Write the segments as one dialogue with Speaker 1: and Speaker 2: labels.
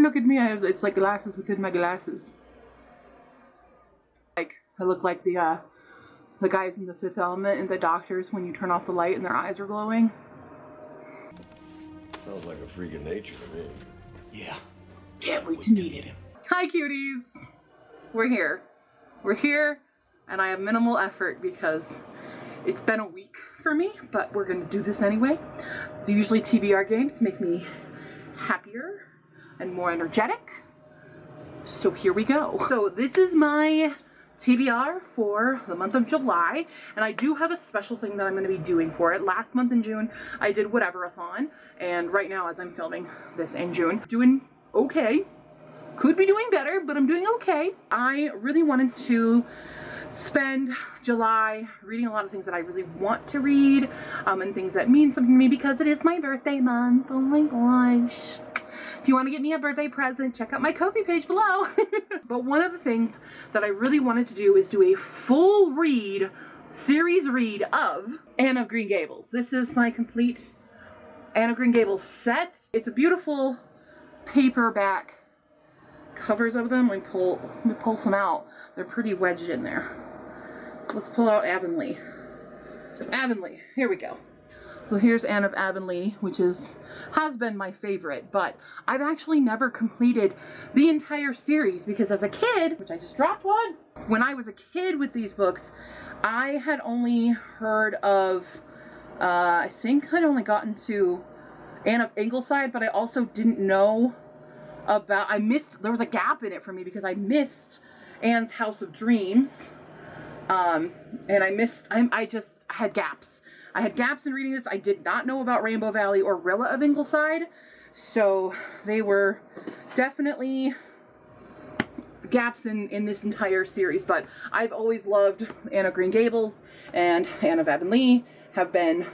Speaker 1: look at me. It's like glasses within my glasses. Like, I look like the guys in The Fifth Element and the doctors when you turn off the light and their eyes are glowing.
Speaker 2: Sounds like a freak of nature to me.
Speaker 3: Yeah.
Speaker 1: Can't wait to meet him. Hi, cuties. We're here. We're here, and I have minimal effort because it's been a week for me, but we're gonna do this anyway. Usually TBR games make me happier and more energetic. So here we go. So this is my TBR for the month of July, and I do have a special thing that I'm going to be doing for it. Last month in June, I did Whatever-a-thon, and right now as I'm filming this in June, doing okay. Could be doing better, but I'm doing okay. I really wanted to spend July reading a lot of things that I really want to read, and things that mean something to me because it is my birthday month. Oh my gosh. If you want to get me a birthday present, check out my Ko-fi page below. But one of the things that I really wanted to do is do a full series read of Anne of Green Gables. This is my complete Anne of Green Gables set. It's a beautiful paperback covers of them. Let me pull some out. They're pretty wedged in there. Let's pull out Avonlea. Avonlea, here we go. So here's Anne of Avonlea, which has been my favorite, but I've actually never completed the entire series because as a kid, which I just dropped one, when I was a kid with these books, I had only heard of, I think I'd only gotten to Anne of Ingleside, but I also didn't know about, there was a gap in it for me because I missed Anne's House of Dreams. And I had gaps. I had gaps in reading this. I did not know about Rainbow Valley or Rilla of Ingleside. So they were definitely gaps in this entire series. But I've always loved Anne of Green Gables and Anne of Avonlea have been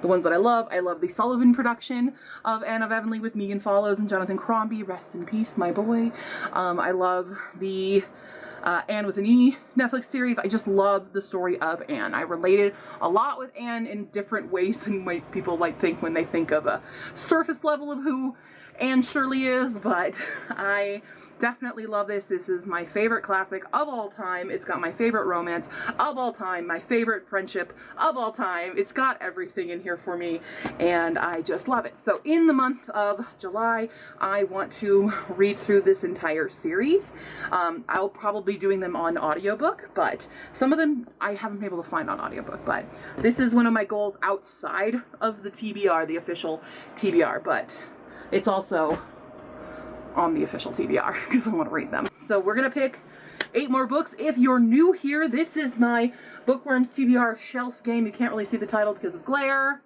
Speaker 1: the ones that I love. I love the Sullivan production of Anne of Avonlea with Megan Follows and Jonathan Crombie. Rest in peace, my boy. I love the Anne with an E Netflix series. I just love the story of Anne. I related a lot with Anne in different ways than what people like think when they think of a surface level of who Anne Shirley is, but I definitely love this. This is my favorite classic of all time. It's got my favorite romance of all time, my favorite friendship of all time. It's got everything in here for me, and I just love it. So in the month of July, I want to read through this entire series. I'll probably be doing them on audiobook, but some of them I haven't been able to find on audiobook, but this is one of my goals outside of the TBR, the official TBR, but it's also on the official TBR because I want to read them. So we're gonna pick 8 more books. If you're new here, this is my Bookworms TBR shelf game. You can't really see the title because of glare,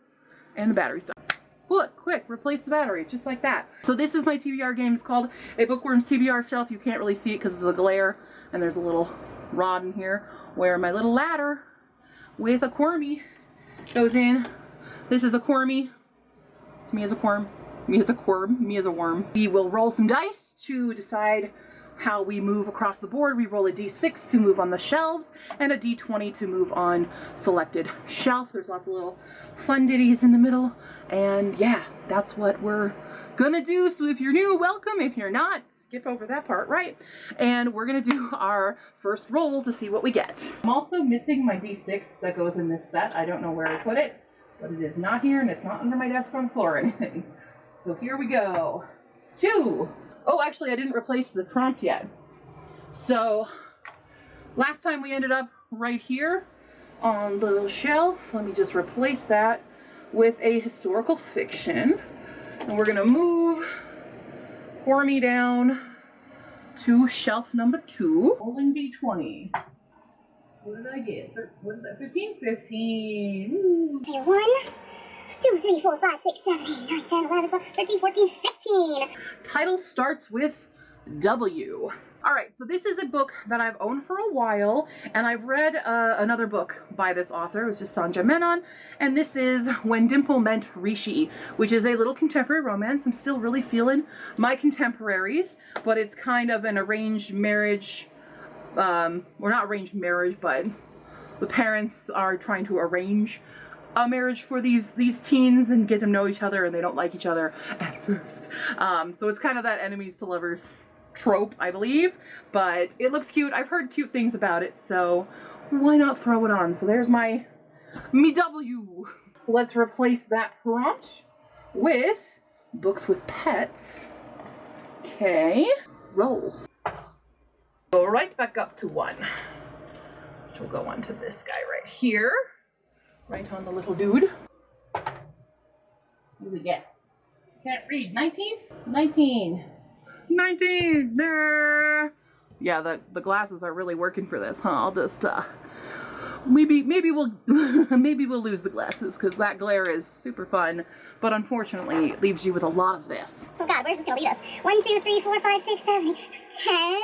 Speaker 1: and the battery's done. Look, quick, replace the battery, just like that. So this is my TBR game. It's called a Bookworms TBR shelf. You can't really see it because of the glare, and there's a little rod in here where my little ladder with a Quirmy goes in. This is a Quirmy. It's me as a quirm. Me as a quirm, me as a worm. We will roll some dice to decide how we move across the board. We roll a d6 to move on the shelves and a d20 to move on selected shelf. There's lots of little fun ditties in the middle, and yeah, that's what we're gonna do. So if you're new, welcome. If you're not, skip over that part, right? And we're gonna do our first roll to see what we get. I'm also missing my d6 that goes in this set. I don't know where I put it, but it is not here, and it's not under my desk on the floor or anything. So here we go. 2. Oh, actually, I didn't replace the prompt yet. So last time we ended up right here on the little shelf. Let me just replace that with a historical fiction. And we're gonna move Quirmy down to shelf number 2. Rolling d20. What did I get? What is that? 15? 15. Ooh.
Speaker 4: 1, 2, 3, 4, 5, 6, 7, 8, 9, 10, 11, 12, 13, 14, 15.
Speaker 1: Title starts with W. All right, so this is a book that I've owned for a while, and I've read another book by this author, which is Sanja Menon, and this is When Dimple Met Rishi, which is a little contemporary romance. I'm still really feeling my contemporaries, but it's kind of an arranged marriage, or not arranged marriage, but the parents are trying to arrange a marriage for these teens and get them to know each other, and they don't like each other at first. So it's kind of that enemies to lovers trope, I believe, but it looks cute. I've heard cute things about it, so why not throw it on? So there's my me W. So let's replace that prompt with books with pets. Okay, roll. Go right back up to 1. Which will go on to this guy right here. Right on the little dude. What do we get? Can't read. 19? 19. 19! Yeah, the glasses are really working for this, huh? I'll just, maybe we'll maybe we'll lose the glasses because that glare is super fun, but unfortunately it leaves you with a lot of this.
Speaker 4: Oh god, where's this gonna lead us? 1, 2, 3, 4, 5, 6, 7, 8, 10,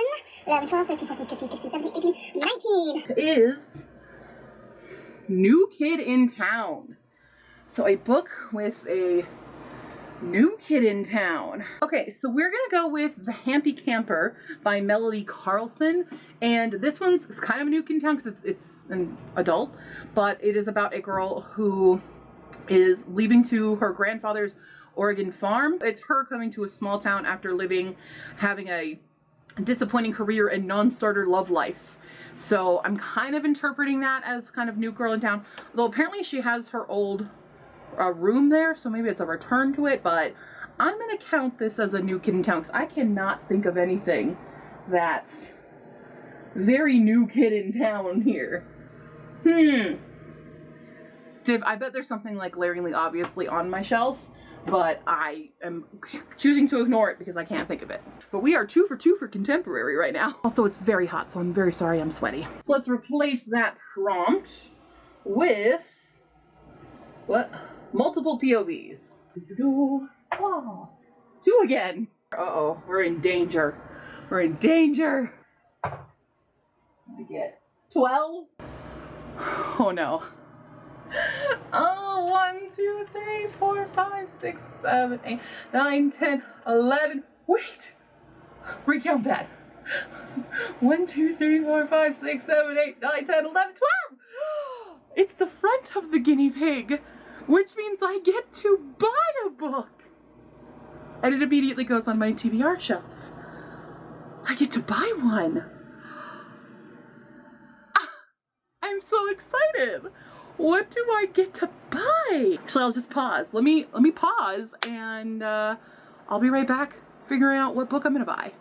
Speaker 4: 11, 12, 13, 14, 15, 16, 17, 18, 19.
Speaker 1: Is New Kid in Town. So a book with a new kid in town. Okay, so we're gonna go with The Happy Camper by Melody Carlson, and this one's kind of a new kid in town because it's an adult, but it is about a girl who is leaving to her grandfather's Oregon farm. It's her coming to a small town after having a disappointing career and non-starter love life. So I'm kind of interpreting that as kind of new girl in town, though apparently she has her old room there, so maybe it's a return to it, but I'm gonna count this as a new kid in town because I cannot think of anything that's very new kid in town here. I bet there's something like glaringly obviously on my shelf, but I am choosing to ignore it because I can't think of it. But we are 2 for 2 for contemporary right now. Also, it's very hot, so I'm very sorry I'm sweaty. So let's replace that prompt with what? Multiple POVs. Oh, 2 again. Uh-oh, we're in danger. We're in danger. We get 12. Oh no. Oh, 1, 2, 3, 4, 5, 6, 7, 8, 9, 10, 11. Wait. Recount that. 1, 2, 3, 4, 5, 6, 7, 8, 9, 10, 11, 12. It's the front of the guinea pig, which means I get to buy a book. And it immediately goes on my TBR shelf. I get to buy one. I'm so excited. What do I get to buy? Actually, I'll just pause. Let me pause, and I'll be right back figuring out what book I'm gonna buy.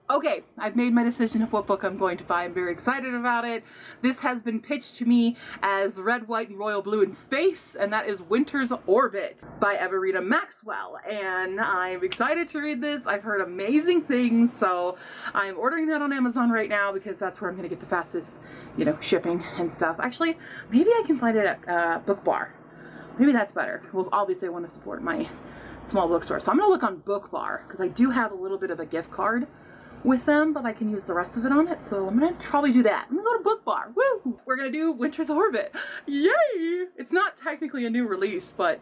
Speaker 1: Okay, I've made my decision of what book I'm going to buy. I'm very excited about it. This has been pitched to me as Red, White, and Royal Blue in Space, and that is Winter's Orbit by Everita Maxwell. And I'm excited to read this. I've heard amazing things, so I'm ordering that on Amazon right now because that's where I'm gonna get the fastest, shipping and stuff. Actually, maybe I can find it at Book Bar. Maybe that's better. Well, obviously I want to support my small bookstore. So I'm gonna look on Book Bar because I do have a little bit of a gift card with them, but I can use the rest of it on it, so I'm gonna probably do that. I'm gonna go to Book Bar. Woo! We're gonna do Winter's Orbit. Yay! It's not technically a new release, but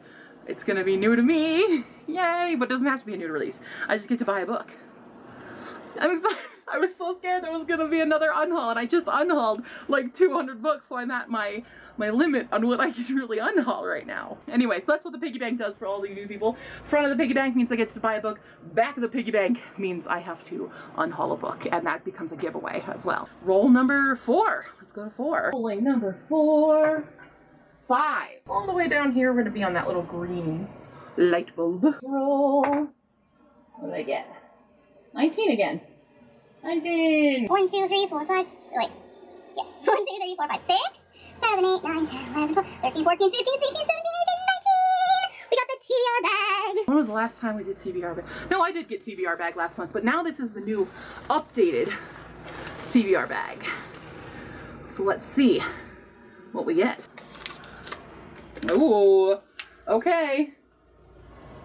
Speaker 1: it's gonna be new to me. Yay! But it doesn't have to be a new release. I just get to buy a book. I'm excited. I was so scared there was gonna be another unhaul, and I just unhauled like 200 books, so I'm at my limit on what I can really unhaul right now. Anyway, so that's what the piggy bank does for all you new people. Front of the piggy bank means I get to buy a book. Back of the piggy bank means I have to unhaul a book, and that becomes a giveaway as well. Roll number 4. Let's go to 4. Rolling number 4. 5. All the way down here, we're gonna be on that little green light bulb. Roll. What did I get? 19 again. 19.
Speaker 4: 1, 2, 3, 4, 5, wait. Yes. 1, 2, 3, 4, 5, 6, 7, 8, 9, 10, 11, 12, 13, 14, 15, 16, 17, 18, 19. We got the TBR bag.
Speaker 1: When was the last time we did TBR bag? No, I did get TBR bag last month, but now this is the new updated TBR bag. So let's see what we get. Ooh, okay.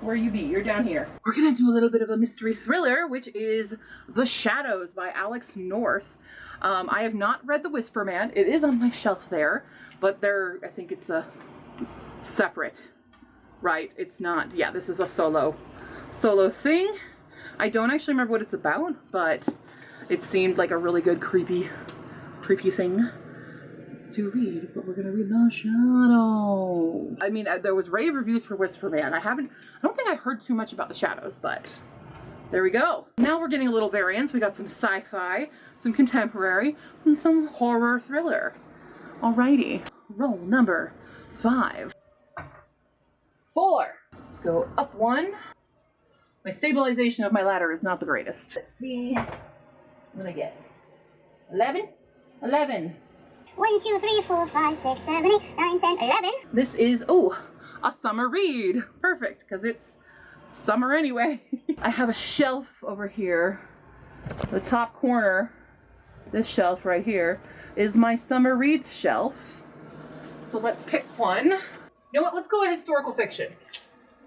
Speaker 1: Where you be? You're down here. We're gonna do a little bit of a mystery thriller, which is The Shadows by Alex North. I have not read The Whisper Man. It is on my shelf there, but I think it's a separate, right? It's not, yeah, this is a solo thing. I don't actually remember what it's about, but it seemed like a really good creepy thing. to read, but we're gonna read The Shadow. I mean, there was rave reviews for Whisper Man. I don't think I heard too much about The Shadows, but there we go. Now we're getting a little variance. We got some sci-fi, some contemporary, and some horror thriller. Alrighty, roll number 5. 4. Let's go up 1. My stabilization of my ladder is not the greatest. Let's see what I get. 11? 11.
Speaker 4: 1, 2, 3, 4, 5, 6, 7, 8, 9, 10, 11.
Speaker 1: This is, oh, a summer read. Perfect, because it's summer anyway. I have a shelf over here. The top corner, this shelf right here, is my summer reads shelf. So let's pick one. You know what? Let's go with historical fiction.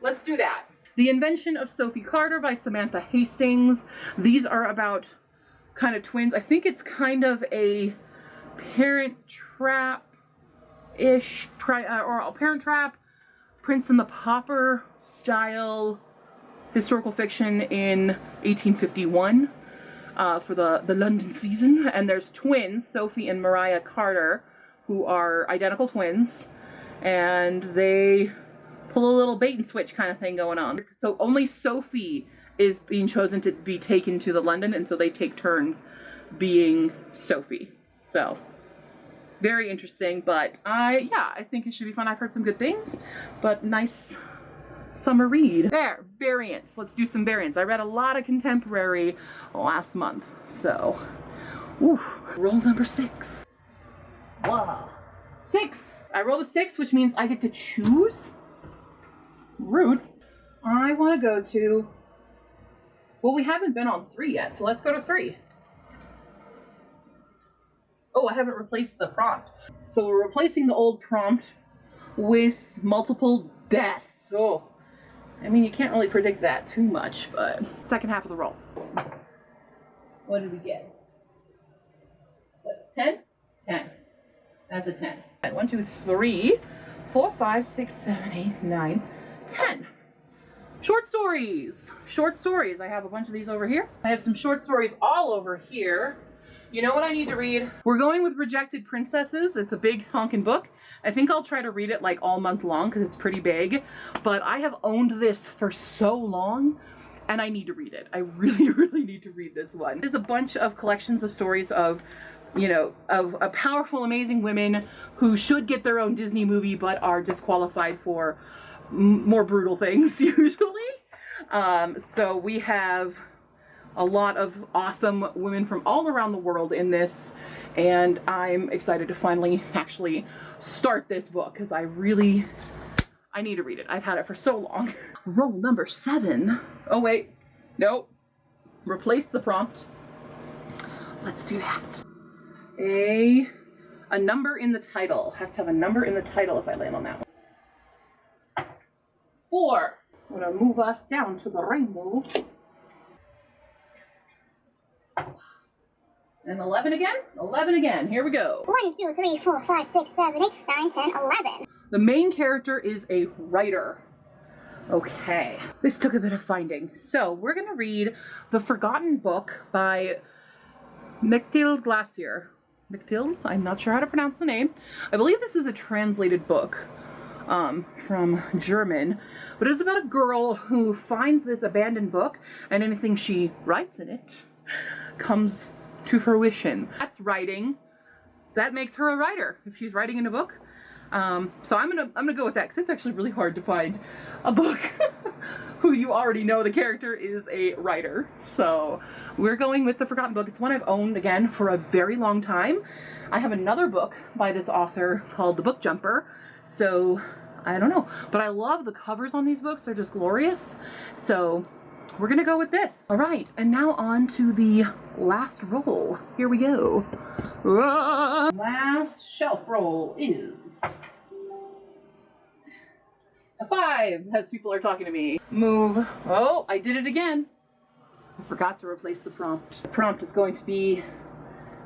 Speaker 1: Let's do that. The Invention of Sophie Carter by Samantha Hastings. These are about kind of twins. I think it's kind of a Parent Trap-ish, or Parent Trap, Prince and the Pauper style historical fiction in 1851 for the London season. And there's twins, Sophie and Mariah Carter, who are identical twins, and they pull a little bait and switch kind of thing going on. So only Sophie is being chosen to be taken to the London, and so they take turns being Sophie. So very interesting, but I think it should be fun. I've heard some good things, but nice summer read. There, variants. Let's do some variants. I read a lot of contemporary last month, so roll number 6. Wow. 6. I rolled a 6, which means I get to choose. Rude. I want to go to, well, we haven't been on 3 yet, so let's go to 3. Oh, I haven't replaced the prompt. So we're replacing the old prompt with multiple deaths. Oh, I mean, you can't really predict that too much, but second half of the roll. What did we get? What, 10? 10. That's a 10. 1, 2, 3, 4, 5, 6, 7, 8, 9, 10. Short stories. Short stories. I have a bunch of these over here. I have some short stories all over here. You know what I need to read? We're going with Rejected Princesses. It's a big honkin' book. I think I'll try to read it like all month long because it's pretty big. But I have owned this for so long and I need to read it. I really, really need to read this one. There's a bunch of collections of stories of, you know, of powerful, amazing women who should get their own Disney movie but are disqualified for more brutal things usually. So we have a lot of awesome women from all around the world in this, and I'm excited to finally actually start this book because I need to read it. I've had it for so long. Roll number 7. Oh wait, nope. Replace the prompt. Let's do that. A number in the title. Has to have a number in the title if I land on that one. 4. I'm gonna move us down to the rainbow. And 11 again? 11 again. Here we go.
Speaker 4: 1, 2, 3, 4, 5, 6, 7, 8, 9, 10, 11.
Speaker 1: The main character is a writer. Okay. This took a bit of finding. So we're going to read The Forgotten Book by Mechtilde Glacier. Mechtilde? I'm not sure how to pronounce the name. I believe this is a translated book from German, but it's about a girl who finds this abandoned book, and anything she writes in it comes to fruition. That's writing. That makes her a writer if she's writing in a book. So I'm gonna go with that because it's actually really hard to find a book who you already know the character is a writer. So we're going with The Forgotten Book. It's one I've owned again for a very long time. I have another book by this author called The Book Jumper. So I don't know, but I love the covers on these books. They're just glorious. So we're gonna go with this. All right, and now on to the last roll. Here we go. Last shelf roll is a 5, as people are talking to me. Move. Oh, I did it again. I forgot to replace the prompt. The prompt is going to be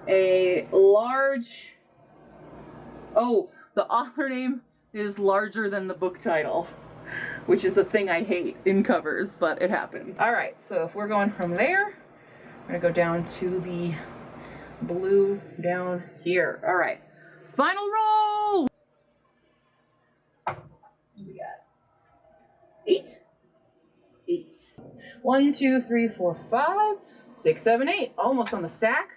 Speaker 1: a large... Oh, the author name is larger than the book title, which is a thing I hate in covers, but it happened. All right, so if we're going from there, we're gonna go down to the blue down here. All right, Final roll! We got 8. 8. 1, 2, 3, 4, 5, 6, 7, 8. Almost on the stack.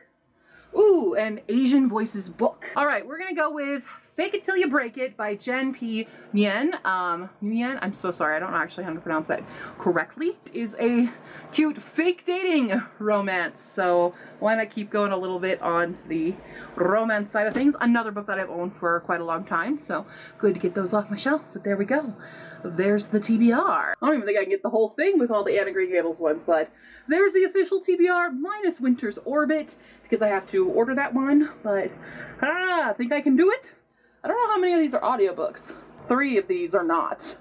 Speaker 1: Ooh, an Asian Voices book. All right, we're gonna go with Fake It Till You Break It by Jen P. Nguyen. Nguyen, I'm so sorry, I don't know actually how to pronounce that correctly. It is a cute fake dating romance, so why not keep going a little bit on the romance side of things. Another book that I've owned for quite a long time, so good to get those off my shelf, but there we go. There's the TBR. I don't even think I can get the whole thing with all the Anna Green Gables ones, but there's the official TBR minus Winter's Orbit, because I have to order that one, but I think I can do it. I don't know how many of these are audiobooks. 3 of these are not.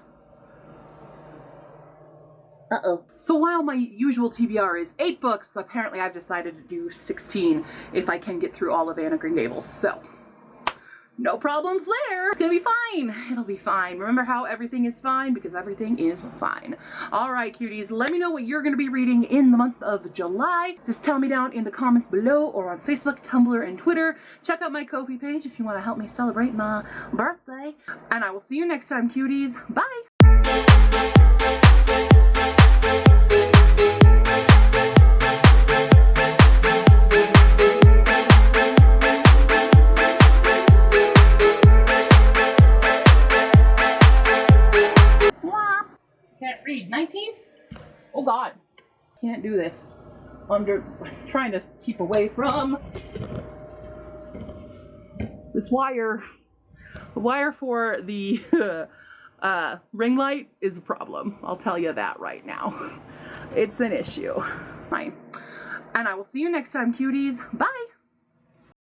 Speaker 1: Uh-oh. So while my usual TBR is 8 books, apparently I've decided to do 16 if I can get through all of Anna Green Gables. So, no problems there. It's gonna be fine. It'll be fine. Remember how everything is fine? Because everything is fine. All right, cuties, let me know what you're gonna be reading in the month of July. Just tell me down in the comments below or on Facebook, Tumblr, and Twitter. Check out my Ko-fi page if you wanna help me celebrate my birthday. And I will see you next time, cuties. Bye. Can't read. 19? Oh God. Can't do this. I'm trying to keep away from this wire. The wire for the ring light is a problem. I'll tell you that right now. It's an issue. Fine. And I will see you next time, cuties. Bye.